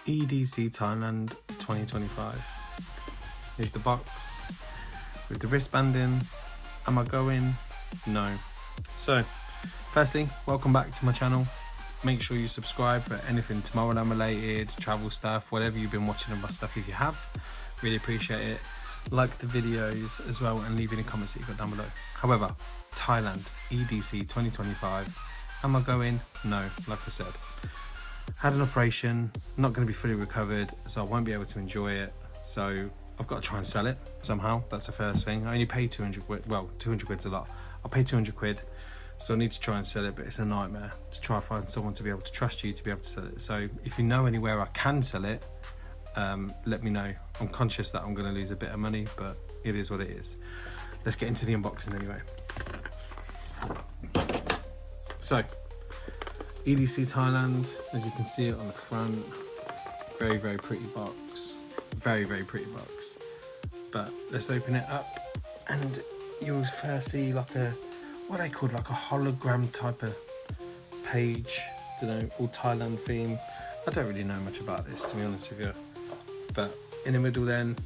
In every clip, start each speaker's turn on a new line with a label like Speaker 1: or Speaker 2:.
Speaker 1: EDC Thailand 2025. Here's the box with the wristband in. Am I going? No. So, firstly, welcome back to my channel. Make sure you subscribe for anything Tomorrowland related, travel stuff, whatever you've been watching of my stuff. If you have, really appreciate it. Like the videos as well and leave any comments that you've got down below. However, Thailand EDC 2025. Am I going? No, like I said. Had an operation, not going to be fully recovered, so I won't be able to enjoy it. So I've got to try and sell it somehow. That's the first thing. I only pay 200 quid. Well, 200 quid's a lot. I'll pay 200 quid. So I need to try and sell it, but it's a nightmare to try and find someone to be able to trust you to be able to sell it. So if you know anywhere I can sell it, let me know. I'm conscious that I'm going to lose a bit of money, but it is what it is. Let's get into the unboxing anyway. So, EDC Thailand, as you can see it on the front, very, very pretty box. Very, very pretty box. But let's open it up and you'll first see like a, what they called like a hologram type of page, I don't know, all Thailand theme. I don't really know much about this, to be honest with you. But in the middle then,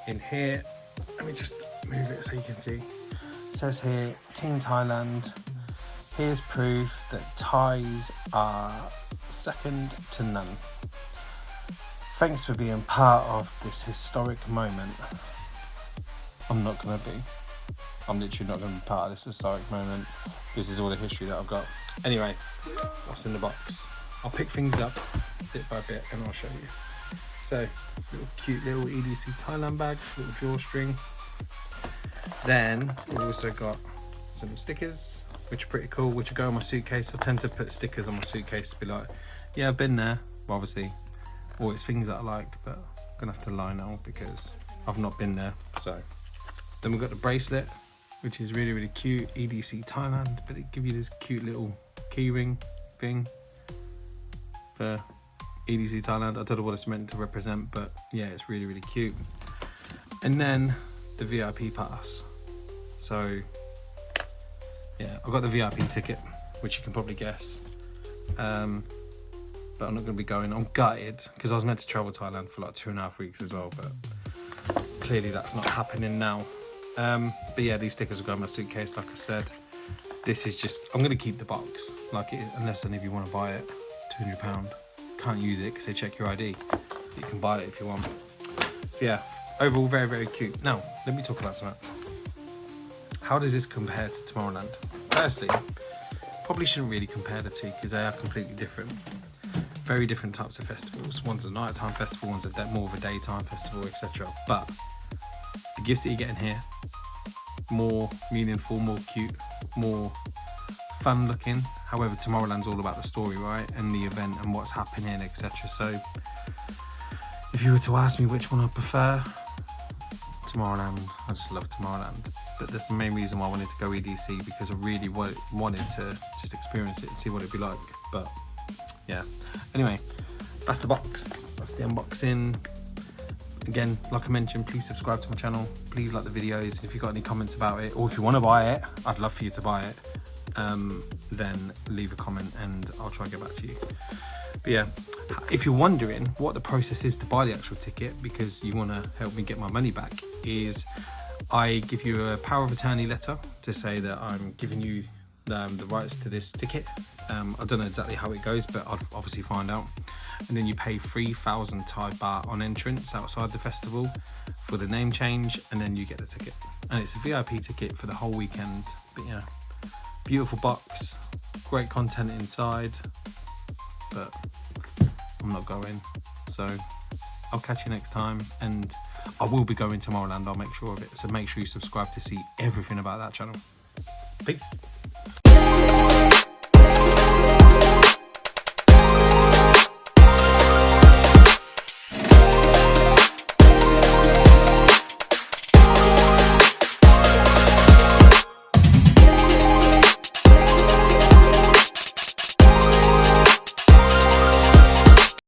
Speaker 1: in here, let me just move it so you can see. It says here, Team Thailand. Here's proof that Thais are second to none. Thanks for being part of this historic moment. I'm not going to be. I'm literally not going to be part of this historic moment. This is all the history that I've got. Anyway, what's in the box? I'll pick things up bit by bit and I'll show you. So, cute little EDC Thailand bag, little drawstring. Then we've also got some stickers, which are pretty cool, which go on my suitcase. I tend to put stickers on my suitcase to be like, yeah, I've been there. Well, obviously, all it's things that I like, but I'm gonna have to lie now because I've not been there. So, then we've got the bracelet, which is really, really cute. EDC Thailand, but it gives you this cute little key ring thing for EDC Thailand. I don't know what it's meant to represent, but yeah, it's really, really cute. And then the VIP pass. So yeah, I've got the VIP ticket, which you can probably guess. But I'm not going to be going. I'm gutted because I was meant to travel Thailand for like 2.5 weeks as well, but clearly that's not happening now. But yeah, these stickers will go in my suitcase, like I said. This is just, I'm going to keep the box, like it, unless any of you want to buy it. £200. Can't use it because they check your ID. You can buy it if you want. So yeah, overall very, very cute. Now, let me talk about something. How does this compare to Tomorrowland? Firstly, probably shouldn't really compare the two because they are completely different. Very different types of festivals. One's a nighttime festival, one's more of a daytime festival, etc. But the gifts that you get in here, more meaningful, more cute, more fun looking. However, Tomorrowland's all about the story, right? And the event and what's happening, etc. So if you were to ask me which one I prefer, Tomorrowland. I just love Tomorrowland. But that's the main reason why I wanted to go EDC, because I really wanted to just experience it and see what it'd be like. But yeah, anyway, that's the box. That's the unboxing. Again, like I mentioned, please subscribe to my channel. Please like the videos. If you've got any comments about it, or if you want to buy it, I'd love for you to buy it. Then leave a comment and I'll try and get back to you. But yeah, if you're wondering what the process is to buy the actual ticket, because you want to help me get my money back, is I give you a power of attorney letter to say that I'm giving you the rights to this ticket. I don't know exactly how it goes, but I'll obviously find out. And then you pay 3,000 Thai baht on entrance outside the festival for the name change, and then you get the ticket. And it's a VIP ticket for the whole weekend. But yeah, beautiful box, great content inside, but I'm not going. So I'll catch you next time, and I will be going Tomorrowland. I'll make sure of it. So make sure you subscribe to see everything about that channel. Peace.